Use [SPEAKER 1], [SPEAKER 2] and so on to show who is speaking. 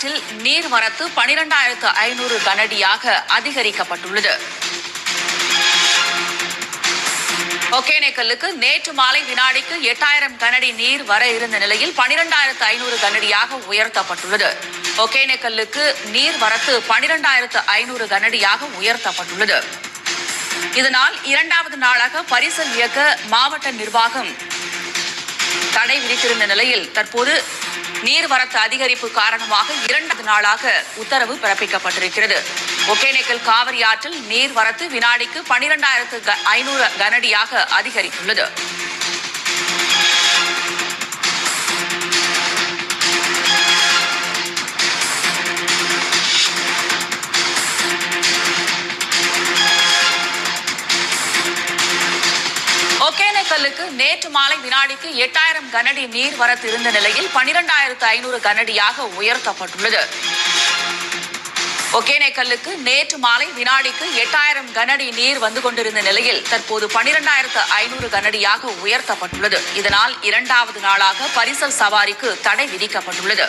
[SPEAKER 1] நீர்வரத்து 12,500 கனஅடியாக அதிகரிக்கப்பட்டுள்ளது. ஒகேனக்கலுக்கு நேற்று மாலை வினாடிக்கு 8,000 கனஅடி நீர் வர இருந்த நிலையில் 12,500 கனஅடியாக உயர்த்தப்பட்டுள்ளது. ஒகேனக்கலுக்கு நீர்வரத்து 12,500 கனஅடியாக உயர்த்தப்பட்டுள்ளது. இதனால் இரண்டாவது நாளாக பரிசல் இயக்க மாவட்ட நிர்வாகம் தடை விதித்திருந்த நிலையில் தற்போது நீர்வரத்து அதிகரிப்பு காரணமாக இரண்டாவது நாளாக உத்தரவு பிறப்பிக்கப்பட்டிருக்கிறது. ஒகேனக்கல் காவிரி ஆற்றில் நீர்வரத்து வினாடிக்கு 12,500 கனஅடியாக அதிகரித்துள்ளது. ஒகேனக்கலுக்கு நேற்று மாலை வினாடிக்கு 8,000 கனஅடி நீர்வரத்து இருந்த நிலையில் 12,500 கனஅடியாக உயர்த்தப்பட்டுள்ளது. ஒகேனக்கலுக்கு நேற்று மாலை வினாடிக்கு 8,000 கனஅடி நீர் வந்து கொண்டிருந்த நிலையில் தற்போது 12,500 கனஅடியாக உயர்த்தப்பட்டுள்ளது. இதனால் இரண்டாவது நாளாக பரிசல் சவாரிக்கு தடை விதிக்கப்பட்டுள்ளது.